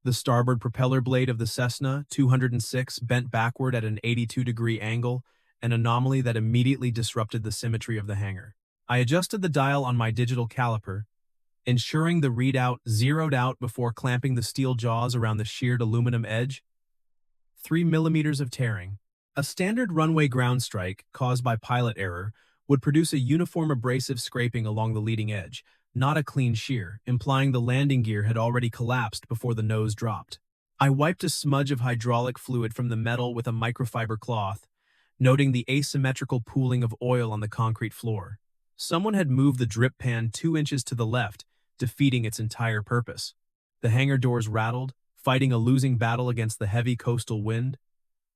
The starboard propeller blade of the Cessna 206 bent backward at an 82-degree angle, an anomaly that immediately disrupted the symmetry of the hangar. I adjusted the dial on my digital caliper, ensuring the readout zeroed out before clamping the steel jaws around the sheared aluminum edge. 3 millimeters of tearing. A standard runway ground strike, caused by pilot error, would produce a uniform abrasive scraping along the leading edge, not a clean shear, implying the landing gear had already collapsed before the nose dropped. I wiped a smudge of hydraulic fluid from the metal with a microfiber cloth, noting the asymmetrical pooling of oil on the concrete floor. Someone had moved the drip pan 2 inches to the left, defeating its entire purpose. The hangar doors rattled, fighting a losing battle against the heavy coastal wind.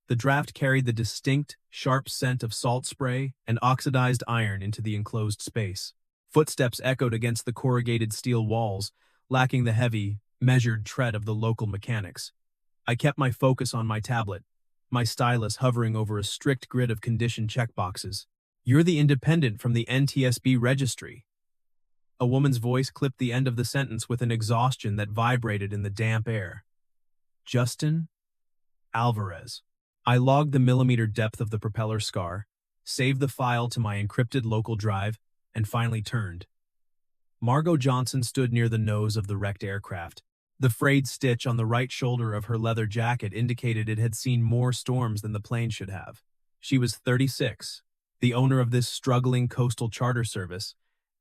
The draft carried the distinct, sharp scent of salt spray and oxidized iron into the enclosed space. Footsteps echoed against the corrugated steel walls, lacking the heavy, measured tread of the local mechanics. I kept my focus on my tablet, my stylus hovering over a strict grid of condition checkboxes. "You're the independent from the NTSB registry." A woman's voice clipped the end of the sentence with an exhaustion that vibrated in the damp air. "Justin Alvarez." I logged the millimeter depth of the propeller scar, saved the file to my encrypted local drive, and finally turned. Margot Johnson stood near the nose of the wrecked aircraft. The frayed stitch on the right shoulder of her leather jacket indicated it had seen more storms than the plane should have. She was 36, the owner of this struggling coastal charter service,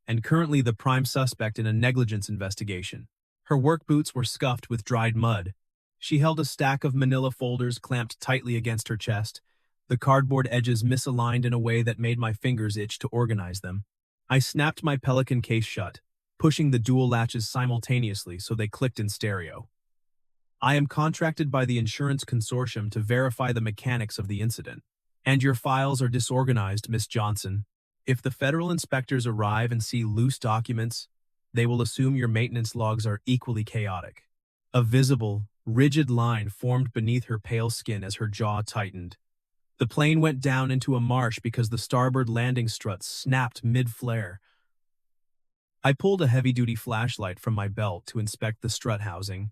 and currently the prime suspect in a negligence investigation. Her work boots were scuffed with dried mud. She held a stack of manila folders clamped tightly against her chest, the cardboard edges misaligned in a way that made my fingers itch to organize them. I snapped my Pelican case shut, pushing the dual latches simultaneously so they clicked in stereo. "I am contracted by the insurance consortium to verify the mechanics of the incident. And your files are disorganized, Miss Johnson. If the federal inspectors arrive and see loose documents, they will assume your maintenance logs are equally chaotic." A visible, rigid line formed beneath her pale skin as her jaw tightened. The plane went down into a marsh because the starboard landing struts snapped mid-flare. I pulled a heavy-duty flashlight from my belt to inspect the strut housing.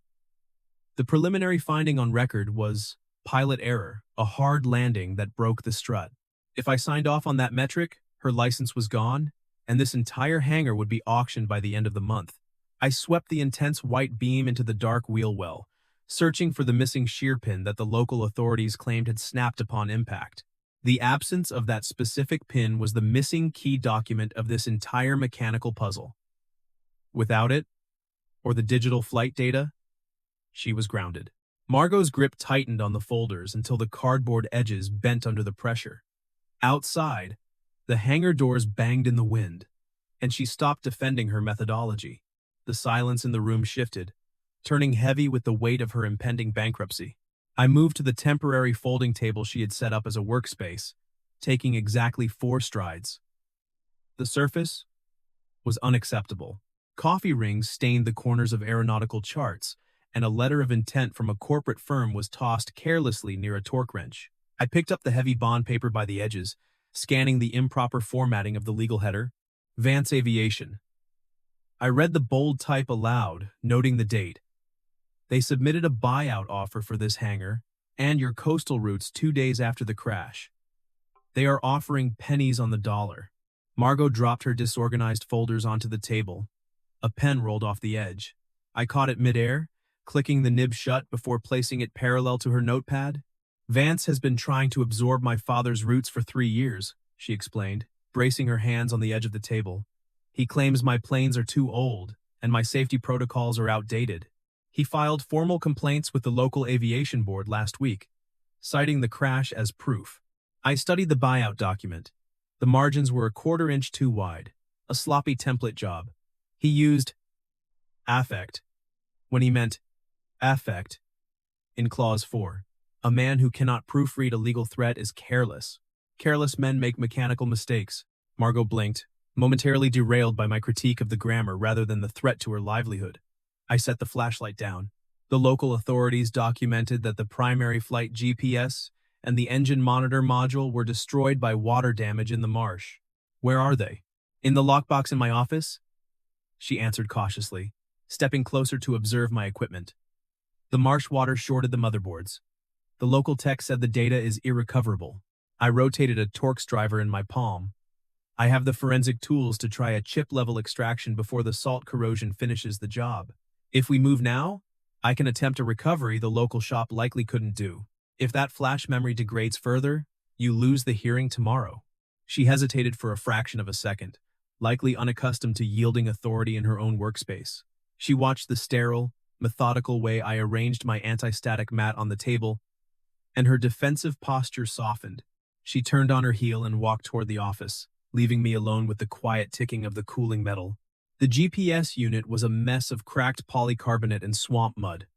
The preliminary finding on record was pilot error, a hard landing that broke the strut. If I signed off on that metric, her license was gone, and this entire hangar would be auctioned by the end of the month. I swept the intense white beam into the dark wheel well, searching for the missing shear pin that the local authorities claimed had snapped upon impact. The absence of that specific pin was the missing key document of this entire mechanical puzzle. Without it, or the digital flight data, she was grounded. Margot's grip tightened on the folders until the cardboard edges bent under the pressure. Outside, the hangar doors banged in the wind, and she stopped defending her methodology. The silence in the room shifted, turning heavy with the weight of her impending bankruptcy. I moved to the temporary folding table she had set up as a workspace, taking exactly 4 strides. The surface was unacceptable. Coffee rings stained the corners of aeronautical charts, and a letter of intent from a corporate firm was tossed carelessly near a torque wrench. I picked up the heavy bond paper by the edges, scanning the improper formatting of the legal header, Vance Aviation. I read the bold type aloud, noting the date. They submitted a buyout offer for this hangar and your coastal routes 2 days after the crash. They are offering pennies on the dollar. Margot dropped her disorganized folders onto the table. A pen rolled off the edge. I caught it midair, clicking the nib shut before placing it parallel to her notepad. "Vance has been trying to absorb my father's roots for 3 years, she explained, bracing her hands on the edge of the table. "He claims my planes are too old, and my safety protocols are outdated. He filed formal complaints with the local aviation board last week, citing the crash as proof." I studied the buyout document. The margins were a 1/4 inch too wide, a sloppy template job. He used affect when he meant affect in Clause 4. A man who cannot proofread a legal threat is careless. Careless men make mechanical mistakes. Margot blinked, momentarily derailed by my critique of the grammar rather than the threat to her livelihood. I set the flashlight down. The local authorities documented that the primary flight GPS and the engine monitor module were destroyed by water damage in the marsh. "Where are they?" "In the lockbox in my office," she answered cautiously, stepping closer to observe my equipment. The marsh water shorted the motherboards. The local tech said the data is irrecoverable. I rotated a Torx driver in my palm. I have the forensic tools to try a chip-level extraction before the salt corrosion finishes the job. If we move now, I can attempt a recovery the local shop likely couldn't do. If that flash memory degrades further, you lose the hearing tomorrow. She hesitated for a fraction of a second, likely unaccustomed to yielding authority in her own workspace. She watched the sterile, methodical way I arranged my anti-static mat on the table, and her defensive posture softened. She turned on her heel and walked toward the office, leaving me alone with the quiet ticking of the cooling metal. The GPS unit was a mess of cracked polycarbonate and swamp mud.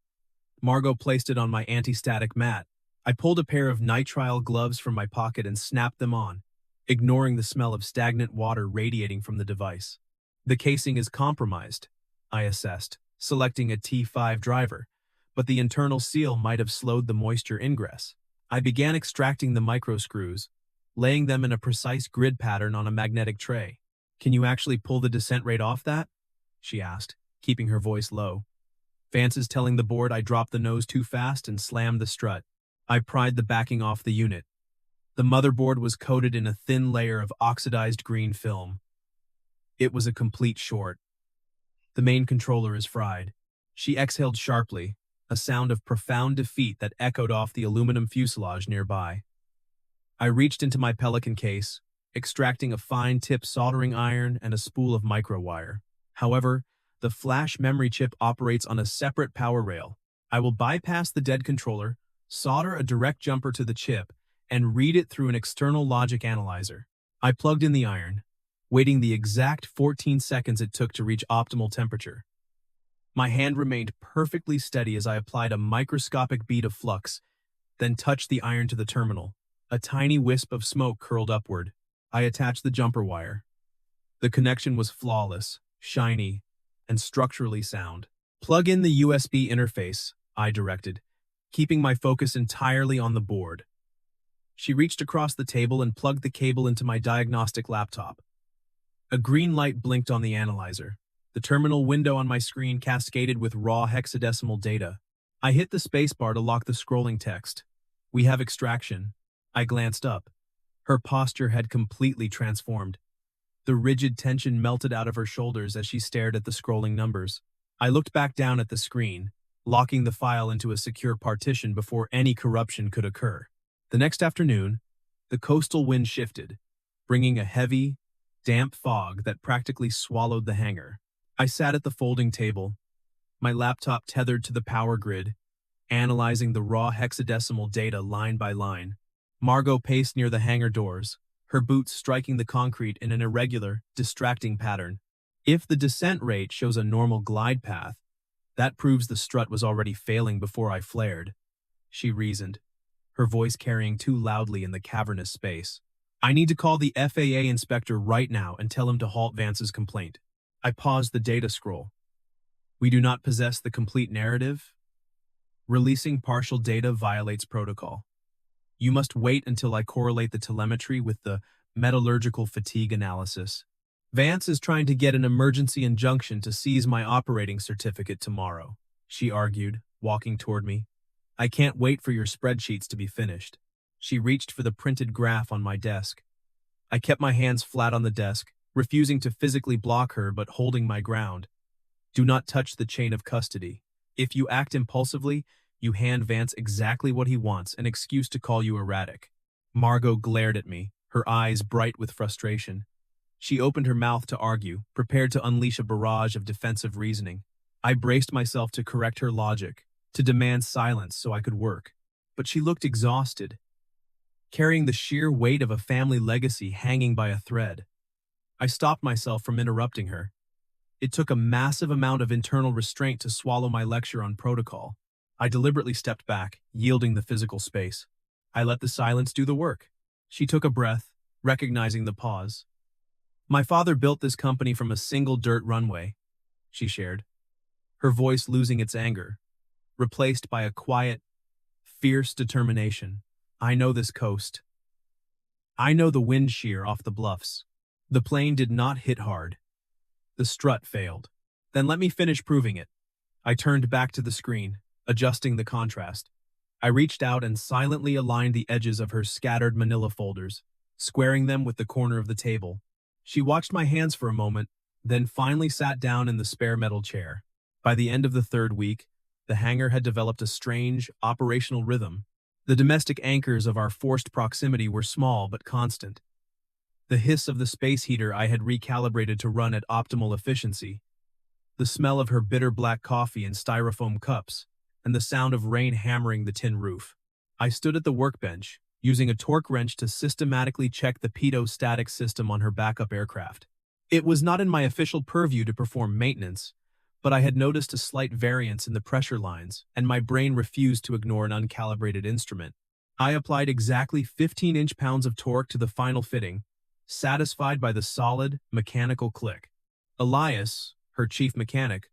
Margot placed it on my anti-static mat. I pulled a pair of nitrile gloves from my pocket and snapped them on, ignoring the smell of stagnant water radiating from the device. The casing is compromised, I assessed, selecting a T5 driver, but the internal seal might have slowed the moisture ingress. I began extracting the micro screws, laying them in a precise grid pattern on a magnetic tray. "Can you actually pull the descent rate off that?" she asked, keeping her voice low. Vance is telling the board I dropped the nose too fast and slammed the strut. I pried the backing off the unit. The motherboard was coated in a thin layer of oxidized green film. It was a complete short. "The main controller is fried." She exhaled sharply, a sound of profound defeat that echoed off the aluminum fuselage nearby. I reached into my Pelican case, extracting a fine-tip soldering iron and a spool of microwire. However, the flash memory chip operates on a separate power rail. I will bypass the dead controller, solder a direct jumper to the chip, and read it through an external logic analyzer. I plugged in the iron, waiting the exact 14 seconds it took to reach optimal temperature. My hand remained perfectly steady as I applied a microscopic bead of flux, then touched the iron to the terminal. A tiny wisp of smoke curled upward. I attached the jumper wire. The connection was flawless, shiny, and structurally sound. "Plug in the USB interface," I directed, keeping my focus entirely on the board. She reached across the table and plugged the cable into my diagnostic laptop. A green light blinked on the analyzer. The terminal window on my screen cascaded with raw hexadecimal data. I hit the spacebar to lock the scrolling text. "We have extraction." I glanced up. Her posture had completely transformed. The rigid tension melted out of her shoulders as she stared at the scrolling numbers. I looked back down at the screen, locking the file into a secure partition before any corruption could occur. The next afternoon, the coastal wind shifted, bringing a heavy, damp fog that practically swallowed the hangar. I sat at the folding table, my laptop tethered to the power grid, analyzing the raw hexadecimal data line by line. Margot paced near the hangar doors, her boots striking the concrete in an irregular, distracting pattern. "If the descent rate shows a normal glide path, that proves the strut was already failing before I flared," she reasoned, her voice carrying too loudly in the cavernous space. "I need to call the FAA inspector right now and tell him to halt Vance's complaint." I paused the data scroll. "We do not possess the complete narrative. Releasing partial data violates protocol. You must wait until I correlate the telemetry with the metallurgical fatigue analysis. Vance is trying to get an emergency injunction to seize my operating certificate tomorrow," she argued, walking toward me. "I can't wait for your spreadsheets to be finished." She reached for the printed graph on my desk. I kept my hands flat on the desk, refusing to physically block her but holding my ground. "Do not touch the chain of custody. If you act impulsively, you hand Vance exactly what he wants, an excuse to call you erratic." Margot glared at me, her eyes bright with frustration. She opened her mouth to argue, prepared to unleash a barrage of defensive reasoning. I braced myself to correct her logic, to demand silence so I could work. But she looked exhausted, carrying the sheer weight of a family legacy hanging by a thread. I stopped myself from interrupting her. It took a massive amount of internal restraint to swallow my lecture on protocol. I deliberately stepped back, yielding the physical space. I let the silence do the work. She took a breath, recognizing the pause. "My father built this company from a single dirt runway," she shared, her voice losing its anger, replaced by a quiet, fierce determination. "I know this coast. I know the wind shear off the bluffs. The plane did not hit hard. The strut failed. Then let me finish proving it." I turned back to the screen, adjusting the contrast. I reached out and silently aligned the edges of her scattered manila folders, squaring them with the corner of the table. She watched my hands for a moment, then finally sat down in the spare metal chair. By the end of the third week, the hangar had developed a strange, operational rhythm. The domestic anchors of our forced proximity were small but constant. The hiss of the space heater I had recalibrated to run at optimal efficiency, the smell of her bitter black coffee in styrofoam cups, and the sound of rain hammering the tin roof. I stood at the workbench, using a torque wrench to systematically check the pitot-static system on her backup aircraft. It was not in my official purview to perform maintenance, but I had noticed a slight variance in the pressure lines, and my brain refused to ignore an uncalibrated instrument. I applied exactly 15 inch-pounds of torque to the final fitting, satisfied by the solid, mechanical click. Elias, her chief mechanic,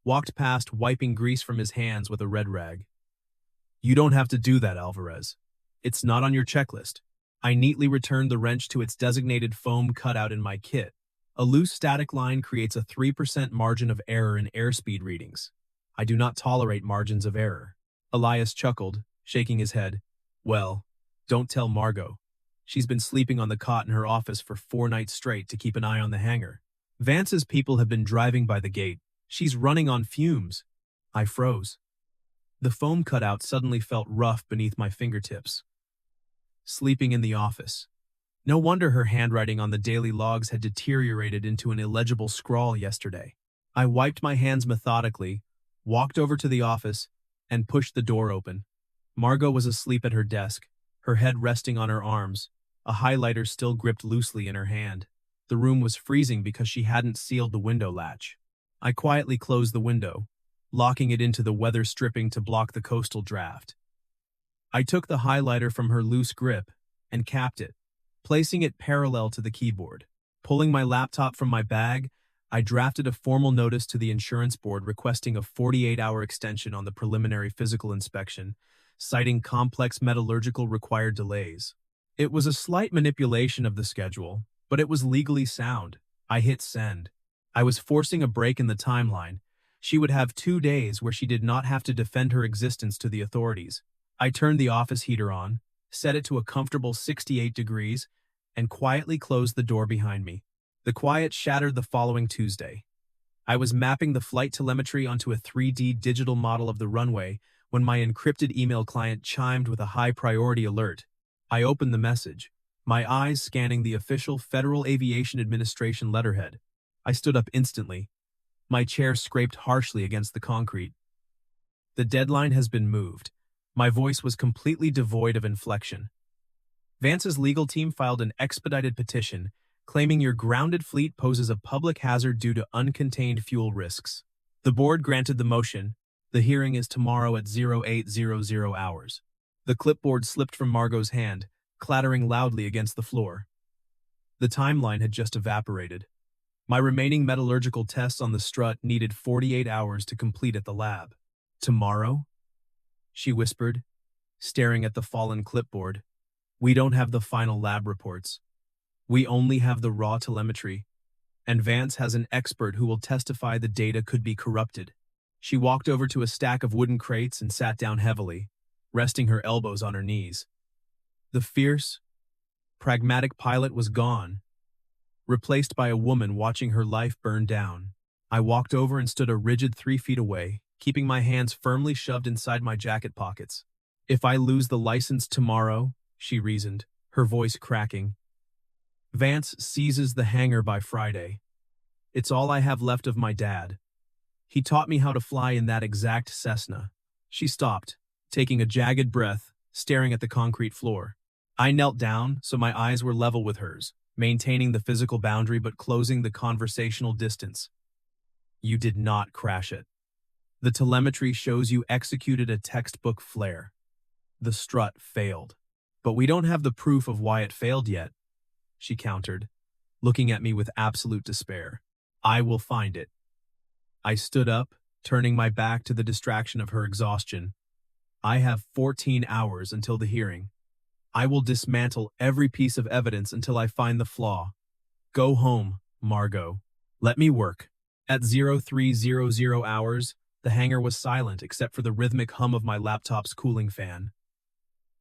walked past wiping grease from his hands with a red rag. "You don't have to do that, Alvarez. It's not on your checklist." I neatly returned the wrench to its designated foam cutout in my kit. A loose static line creates a 3% margin of error in airspeed readings. I do not tolerate margins of error. Elias chuckled, shaking his head. "Well, don't tell Margot. She's been sleeping on the cot in her office for 4 nights straight to keep an eye on the hangar. Vance's people have been driving by the gate. She's running on fumes." I froze. The foam cutout suddenly felt rough beneath my fingertips. Sleeping in the office. No wonder her handwriting on the daily logs had deteriorated into an illegible scrawl yesterday. I wiped my hands methodically, walked over to the office, and pushed the door open. Margot was asleep at her desk, her head resting on her arms, a highlighter still gripped loosely in her hand. The room was freezing because she hadn't sealed the window latch. I quietly closed the window, locking it into the weather stripping to block the coastal draft. I took the highlighter from her loose grip and capped it, placing it parallel to the keyboard. Pulling my laptop from my bag, I drafted a formal notice to the insurance board requesting a 48-hour extension on the preliminary physical inspection, citing complex metallurgical required delays. It was a slight manipulation of the schedule, but it was legally sound. I hit send. I was forcing a break in the timeline. She would have 2 days where she did not have to defend her existence to the authorities. I turned the office heater on, set it to a comfortable 68 degrees, and quietly closed the door behind me. The quiet shattered the following Tuesday. I was mapping the flight telemetry onto a 3D digital model of the runway when my encrypted email client chimed with a high-priority alert. I opened the message, my eyes scanning the official Federal Aviation Administration letterhead. I stood up instantly. My chair scraped harshly against the concrete. "The deadline has been moved." My voice was completely devoid of inflection. "Vance's legal team filed an expedited petition claiming your grounded fleet poses a public hazard due to uncontained fuel risks. The board granted the motion. The hearing is tomorrow at 0800 hours. The clipboard slipped from Margot's hand, clattering loudly against the floor. The timeline had just evaporated. My remaining metallurgical tests on the strut needed 48 hours to complete at the lab. "Tomorrow?" she whispered, staring at the fallen clipboard. "We don't have the final lab reports. We only have the raw telemetry, and Vance has an expert who will testify the data could be corrupted." She walked over to a stack of wooden crates and sat down heavily, resting her elbows on her knees. The fierce, pragmatic pilot was gone, replaced by a woman watching her life burn down. I walked over and stood a rigid 3 feet away, keeping my hands firmly shoved inside my jacket pockets. "If I lose the license tomorrow," she reasoned, her voice cracking, "Vance seizes the hangar by Friday. It's all I have left of my dad. He taught me how to fly in that exact Cessna." She stopped, taking a jagged breath, staring at the concrete floor. I knelt down so my eyes were level with hers, maintaining the physical boundary but closing the conversational distance. "You did not crash it. The telemetry shows you executed a textbook flare. The strut failed. But we don't have the proof of why it failed yet," she countered, looking at me with absolute despair. "I will find it." I stood up, turning my back to the distraction of her exhaustion. "I have 14 hours until the hearing. I will dismantle every piece of evidence until I find the flaw. Go home, Margot. Let me work." At 0300 hours, The hangar was silent except for the rhythmic hum of my laptop's cooling fan.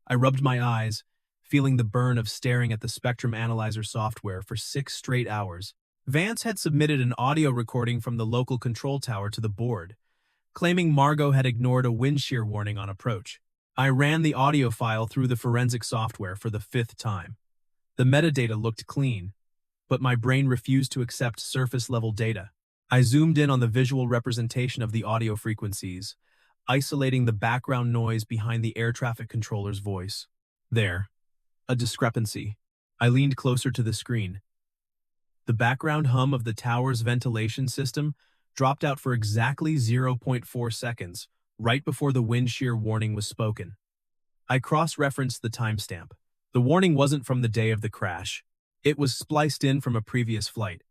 I rubbed my eyes, feeling the burn of staring at the Spectrum Analyzer software for 6 straight hours. Vance had submitted an audio recording from the local control tower to the board, claiming Margot had ignored a wind shear warning on approach. I ran the audio file through the forensic software for the 5th time. The metadata looked clean, but my brain refused to accept surface-level data. I zoomed in on the visual representation of the audio frequencies, isolating the background noise behind the air traffic controller's voice. There, a discrepancy. I leaned closer to the screen. The background hum of the tower's ventilation system dropped out for exactly 0.4 seconds, right before the wind shear warning was spoken. I cross-referenced the timestamp. The warning wasn't from the day of the crash. It was spliced in from a previous flight.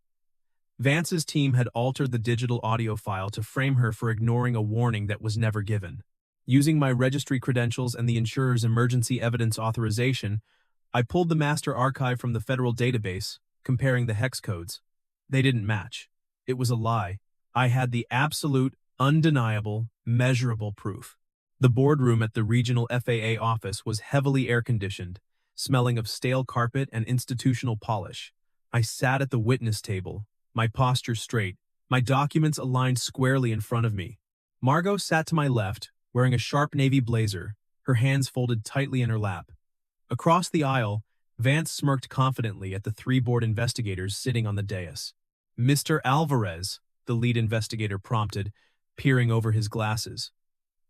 Vance's team had altered the digital audio file to frame her for ignoring a warning that was never given. Using my registry credentials and the insurer's emergency evidence authorization, I pulled the master archive from the federal database, comparing the hex codes. They didn't match. It was a lie. I had the absolute, undeniable, measurable proof. The boardroom at the regional FAA office was heavily air-conditioned, smelling of stale carpet and institutional polish. I sat at the witness table, my posture straight, my documents aligned squarely in front of me. Margot sat to my left, wearing a sharp navy blazer, her hands folded tightly in her lap. Across the aisle, Vance smirked confidently at the 3 board investigators sitting on the dais. "Mr. Alvarez," the lead investigator prompted, peering over his glasses.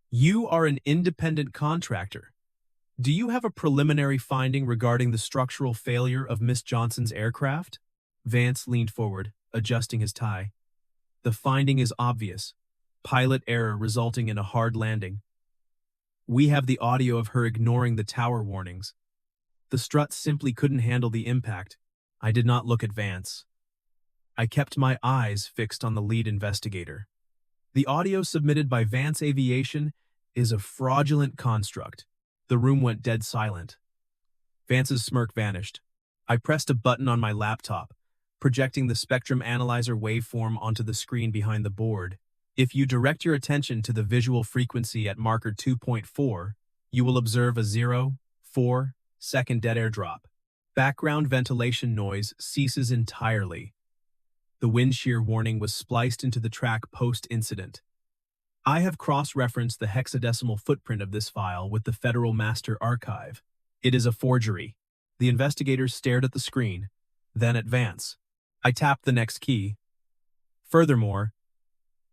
"You are an independent contractor. Do you have a preliminary finding regarding the structural failure of Miss Johnson's aircraft?" Vance leaned forward, adjusting his tie. "The finding is obvious. Pilot error resulting in a hard landing. We have the audio of her ignoring the tower warnings. The strut simply couldn't handle the impact." I did not look at Vance. I kept my eyes fixed on the lead investigator. The audio submitted by Vance Aviation is a fraudulent construct. The room went dead silent. Vance's smirk vanished. I pressed a button on my laptop, projecting the Spectrum Analyzer waveform onto the screen behind the board. If you direct your attention to the visual frequency at marker 2.4, you will observe a 0.4-second dead air drop. Background ventilation noise ceases entirely. The wind shear warning was spliced into the track post-incident. I have cross-referenced the hexadecimal footprint of this file with the Federal Master Archive. It is a forgery. The investigators stared at the screen, then at Vance. I tapped the next key. Furthermore,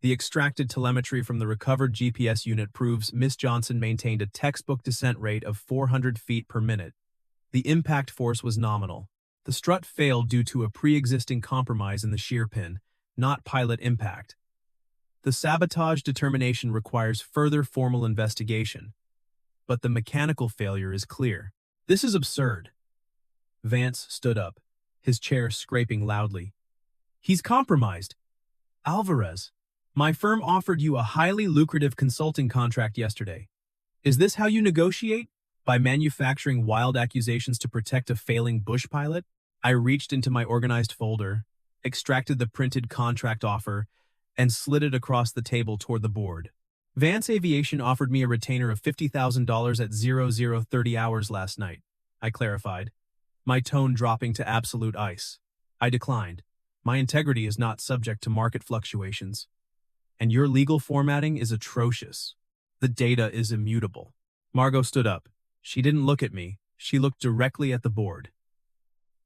the extracted telemetry from the recovered GPS unit proves Miss Johnson maintained a textbook descent rate of 400 feet per minute. The impact force was nominal. The strut failed due to a pre-existing compromise in the shear pin, not pilot impact. The sabotage determination requires further formal investigation, but the mechanical failure is clear. This is absurd. Vance stood up, his chair scraping loudly. "He's compromised. Alvarez, my firm offered you a highly lucrative consulting contract yesterday. Is this how you negotiate? By manufacturing wild accusations to protect a failing bush pilot?" I reached into my organized folder, extracted the printed contract offer, and slid it across the table toward the board. "Vance Aviation offered me a retainer of $50,000 at 0030 hours last night," I clarified, my tone dropping to absolute ice. "I declined. My integrity is not subject to market fluctuations. And your legal formatting is atrocious. The data is immutable." Margot stood up. She didn't look at me. She looked directly at the board.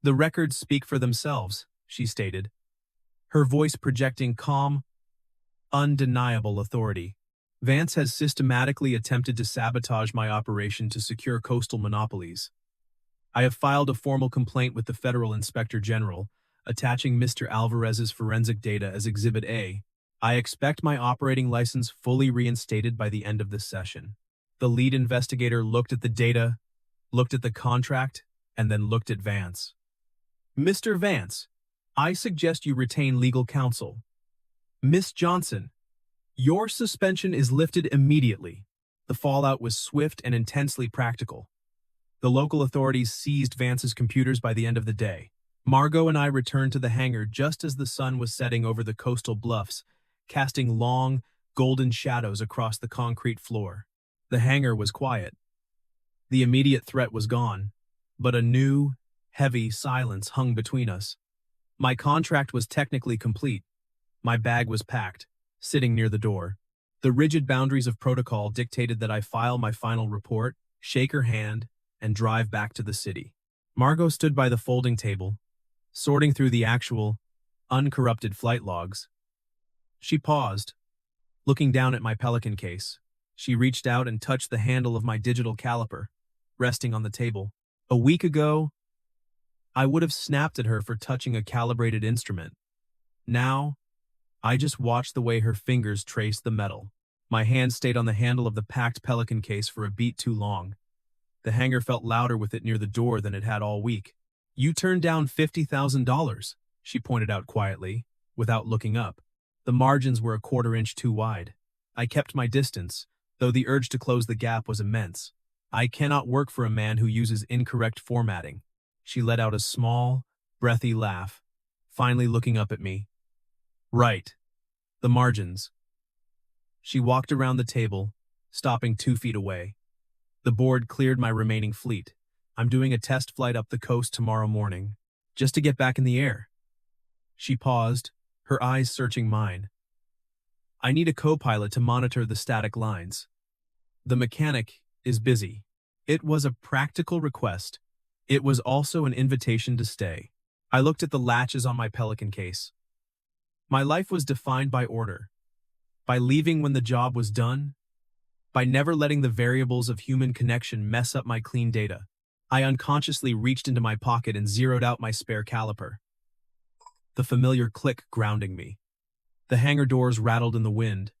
"The records speak for themselves," she stated, her voice projecting calm, undeniable authority. "Vance has systematically attempted to sabotage my operation to secure coastal monopolies. I have filed a formal complaint with the Federal Inspector General, attaching Mr. Alvarez's forensic data as Exhibit A. I expect my operating license fully reinstated by the end of this session." The lead investigator looked at the data, looked at the contract, and then looked at Vance. "Mr. Vance, I suggest you retain legal counsel. Miss Johnson, your suspension is lifted immediately." The fallout was swift and intensely practical. The local authorities seized Vance's computers by the end of the day. Margot and I returned to the hangar just as the sun was setting over the coastal bluffs, casting long, golden shadows across the concrete floor. The hangar was quiet. The immediate threat was gone, but a new, heavy silence hung between us. My contract was technically complete. My bag was packed, sitting near the door. The rigid boundaries of protocol dictated that I file my final report, shake her hand, and drive back to the city. Margot stood by the folding table, sorting through the actual, uncorrupted flight logs. She paused, looking down at my Pelican case. She reached out and touched the handle of my digital caliper, resting on the table. A week ago, I would have snapped at her for touching a calibrated instrument. Now, I just watched the way her fingers traced the metal. My hand stayed on the handle of the packed Pelican case for a beat too long. The hangar felt louder with it near the door than it had all week. "You turned down $50,000, she pointed out quietly, without looking up. The margins were a quarter-inch too wide. I kept my distance, though the urge to close the gap was immense. I cannot work for a man who uses incorrect formatting. She let out a small, breathy laugh, finally looking up at me. Right. The margins. She walked around the table, stopping 2 feet away. The board cleared my remaining fleet. I'm doing a test flight up the coast tomorrow morning, just to get back in the air. She paused, her eyes searching mine. I need a co-pilot to monitor the static lines. The mechanic is busy. It was a practical request. It was also an invitation to stay. I looked at the latches on my Pelican case. My life was defined by order, by leaving when the job was done, by never letting the variables of human connection mess up my clean data. I unconsciously reached into my pocket and zeroed out my spare caliper. The familiar click grounding me. The hangar doors rattled in the wind,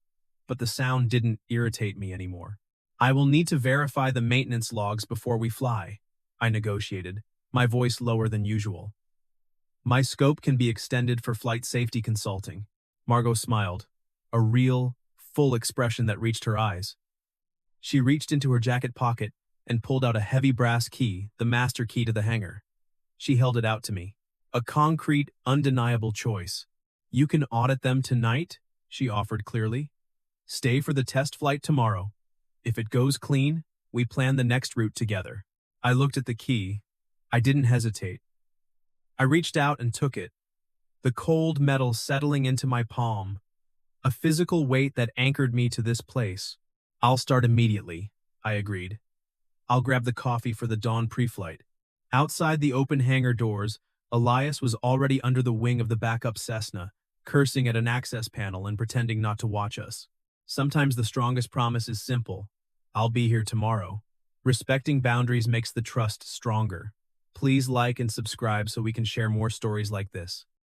but the sound didn't irritate me anymore. I will need to verify the maintenance logs before we fly, I negotiated, my voice lower than usual. My scope can be extended for flight safety consulting. Margot smiled, a real, full expression that reached her eyes. She reached into her jacket pocket and pulled out a heavy brass key, the master key to the hangar. She held it out to me. A concrete, undeniable choice. You can audit them tonight, she offered clearly. Stay for the test flight tomorrow. If it goes clean, we plan the next route together. I looked at the key. I didn't hesitate. I reached out and took it, the cold metal settling into my palm, a physical weight that anchored me to this place. I'll start immediately, I agreed. I'll grab the coffee for the dawn pre-flight. Outside the open hangar doors, Elias was already under the wing of the backup Cessna, cursing at an access panel and pretending not to watch us. Sometimes the strongest promise is simple. I'll be here tomorrow. Respecting boundaries makes the trust stronger. Please like and subscribe so we can share more stories like this.